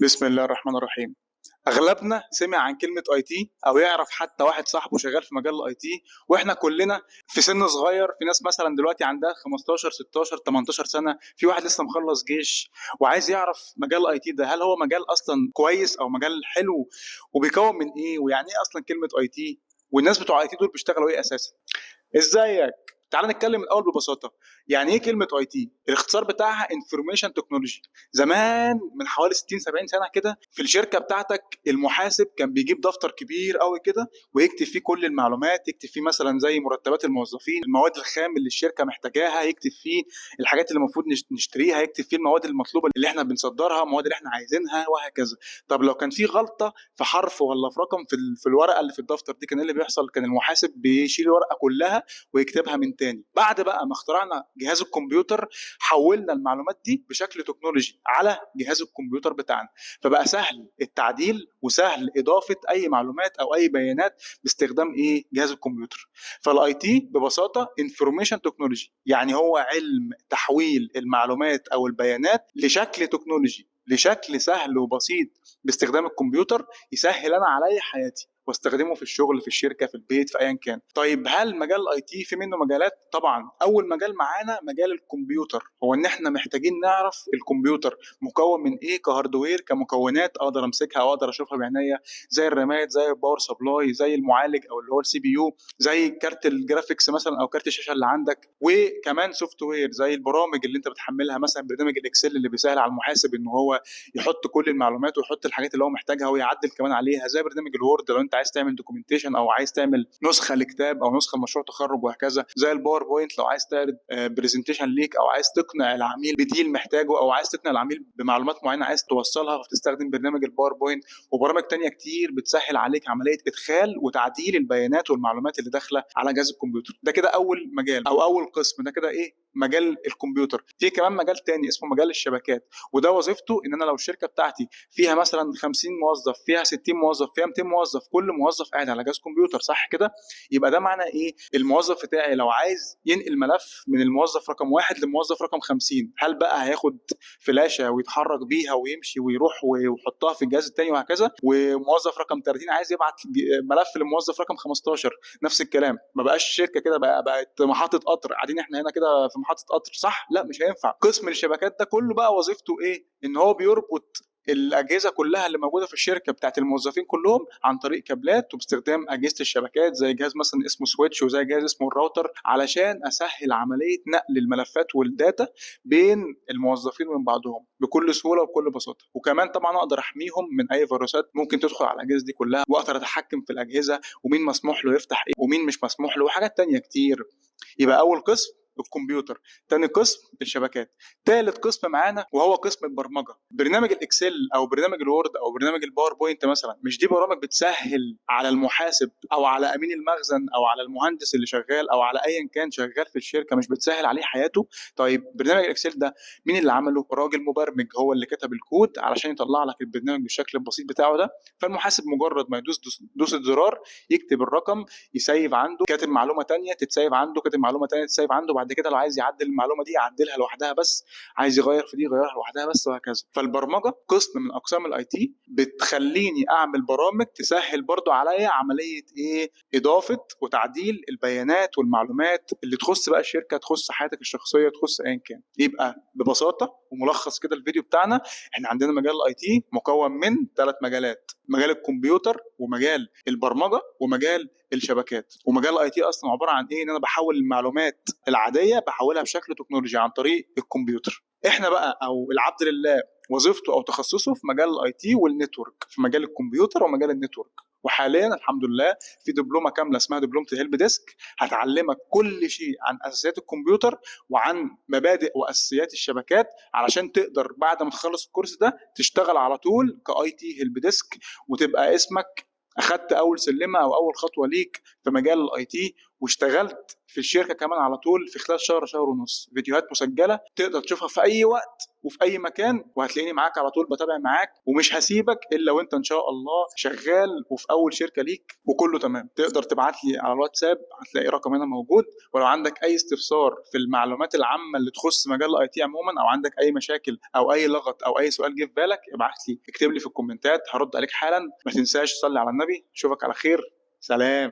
بسم الله الرحمن الرحيم. اغلبنا سمع عن كلمه اي تي او يعرف حتى واحد صاحبه شغال في مجال الاي تي، واحنا كلنا في سن صغير. في ناس مثلا دلوقتي عندها 15 16 18 سنه، في واحد لسه مخلص جيش وعايز يعرف مجال الاي تي ده هل هو مجال اصلا كويس او مجال حلو، وبيكون من ايه، ويعني ايه اصلا كلمه اي تي، والناس بتوع اي تي دول بيشتغلوا ايه اساسا. ازيك؟ تعال نتكلم الاول ببساطه. يعني ايه كلمه اي تي؟ الاختصار بتاعها انفورميشن تكنولوجي. زمان من حوالي 60 70 سنه كده، في الشركه بتاعتك المحاسب كان بيجيب دفتر كبير قوي كده ويكتب فيه كل المعلومات، يكتب فيه مثلا زي مرتبات الموظفين، المواد الخام اللي الشركه محتاجاها، يكتب فيه الحاجات اللي المفروض نشتريها، يكتب فيه المواد المطلوبه اللي احنا بنصدرها، المواد اللي احنا عايزينها، وهكذا. طب لو كان في غلطه في حرف ولا في رقم في الورقه اللي في الدفتر دي، كان إيه اللي بيحصل؟ كان المحاسب بيشيل الورقه كلها ويكتبها من تاني. بعد بقى ما اخترعنا جهاز الكمبيوتر، حولنا المعلومات دي بشكل تكنولوجي على جهاز الكمبيوتر بتاعنا، فبقى سهل التعديل وسهل اضافه اي معلومات او اي بيانات باستخدام ايه؟ جهاز الكمبيوتر. فالاي تي ببساطه انفورميشن تكنولوجي، يعني هو علم تحويل المعلومات او البيانات لشكل تكنولوجي، لشكل سهل وبسيط باستخدام الكمبيوتر، يسهل انا عليا حياتي واستخدمه في الشغل، في الشركه، في البيت، في ايا كان. طيب هل مجال الاي تي في منه مجالات؟ طبعا. اول مجال معانا مجال الكمبيوتر، هو ان احنا محتاجين نعرف الكمبيوتر مكون من ايه كهاردوير، كمكونات اقدر امسكها او اقدر اشوفها بعينيا، زي الرامات، زي الباور سبلاي، زي المعالج او اللي هو السي بي يو، زي كارت الجرافيكس مثلا او كارت الشاشه اللي عندك، وكمان سوفت وير زي البرامج اللي انت بتحملها، مثلا برنامج الاكسل اللي بيسهل على المحاسب ان هو يحط كل المعلومات ويحط الحاجات اللي هو محتاجها ويعدل كمان عليها، زي برنامج الوورد لو انت عايز تعمل دوكيومنتيشن او عايز تعمل نسخه لكتاب او نسخه لمشروع تخرج، وهكذا. زي الباوربوينت لو عايز تعرض برزنتيشن ليك، او عايز تقنع العميل بديل محتاجه، او عايز تقنع العميل بمعلومات معينه عايز توصلها، فتستخدم برنامج الباوربوينت. وبرامج تانية كتير بتسهل عليك عمليه ادخال وتعديل البيانات والمعلومات اللي داخله على جهاز الكمبيوتر. ده كده اول مجال او اول قسم، ده كده ايه؟ مجال الكمبيوتر. في كمان مجال تاني اسمه مجال الشبكات، وده وظيفته ان انا لو الشركه بتاعتي فيها مثلا 50 موظف، فيها 60 موظف، فيها 200 موظف، كل موظف قاعد على جهاز كمبيوتر، صح كده؟ يبقى ده معنى ايه؟ الموظف بتاعي لو عايز ينقل ملف من الموظف رقم واحد للموظف رقم 50، هل بقى هياخد فلاشه ويتحرك بيها ويمشي ويروح ويحطها في الجهاز الثاني وهكذا؟ وموظف رقم 30 عايز يبعت ملف للموظف رقم 15، نفس الكلام. ما بقاش شركه كده، بقت محطه قطر، قاعدين احنا هنا كده في محطه قطر، صح؟ لا، مش هينفع. قسم الشبكات ده كله بقى وظيفته ايه؟ ان هو بيربط الاجهزه كلها اللي موجوده في الشركه بتاعت الموظفين كلهم عن طريق كابلات وباستخدام اجهزه الشبكات، زي جهاز مثلا اسمه سويتش، وزي جهاز اسمه الراوتر، علشان اسهل عمليه نقل الملفات والداتا بين الموظفين وبين بعضهم بكل سهوله وبكل بساطه. وكمان طبعا اقدر احميهم من اي فيروسات ممكن تدخل على الاجهزه دي كلها، واقدر اتحكم في الاجهزه ومين مسموح له يفتح ايه ومين مش مسموح له، وحاجات تانية كتير. يبقى اول قسم الكمبيوتر، تاني قسم الشبكات، تالت قسم معانا وهو قسم البرمجه. برنامج الاكسل او برنامج الوورد او برنامج الباوربوينت مثلا، مش دي برامج بتسهل على المحاسب او على امين المخزن او على المهندس اللي شغال او على ايا كان شغال في الشركه، مش بتسهل عليه حياته؟ طيب برنامج الاكسل ده مين اللي عمله؟ راجل مبرمج هو اللي كتب الكود علشان يطلع لك البرنامج بالشكل البسيط بتاعه ده. فالمحاسب مجرد ما يدوس دوسة زرار، يكتب الرقم، يسيف عنده، كاتب معلومه تانية تتسيف عنده، كاتب معلومه تانية تتسيف عنده، بعد كده لو عايز يعدل المعلومه دي يعدلها لوحدها بس، عايز يغير في دي يغيرها لوحدها بس، وهكذا. فالبرمجه قسم من اقسام الاي تي، بتخليني اعمل برامج تسهل برضو عليا عمليه ايه؟ اضافه وتعديل البيانات والمعلومات اللي تخص بقى الشركه، تخص حياتك الشخصيه، تخص ايا كان. يبقى ببساطه وملخص كده الفيديو بتاعنا، احنا عندنا مجال الاي تي مكون من 3 مجالات: مجال الكمبيوتر، ومجال البرمجه، ومجال الشبكات. ومجال الاي تي اصلا عباره عن ايه؟ ان انا بحول المعلومات العاديه بحولها بشكل تكنولوجي عن طريق الكمبيوتر. احنا بقى او العبد لله وظيفته او تخصصه في مجال الاي تي والنتورك، في مجال الكمبيوتر ومجال النتورك. وحاليا الحمد لله في دبلومه كامله اسمها دبلومه الهيلب ديسك، هتعلمك كل شيء عن اساسيات الكمبيوتر وعن مبادئ واساسيات الشبكات، علشان تقدر بعد ما تخلص الكورس ده تشتغل على طول كاي تي هيلب ديسك، وتبقى اسمك اخدت اول سلمه او اول خطوه ليك في مجال الاي تي، واشتغلت في الشركه كمان على طول في خلال شهر شهر ونص. فيديوهات مسجله تقدر تشوفها في اي وقت وفي اي مكان، وهتلاقيني معاك على طول بتابع معاك، ومش هسيبك الا وانت ان شاء الله شغال وفي اول شركه ليك وكله تمام. تقدر تبعت لي على الواتساب، هتلاقي رقم هنا موجود. ولو عندك اي استفسار في المعلومات العامه اللي تخص مجال الاي تي عموما، او عندك اي مشاكل او اي لغط او اي سؤال جه في بالك، ابعت لي، اكتب لي في الكومنتات، هرد عليك حالا. ما تنساش تصلي على النبي. اشوفك على خير. سلام.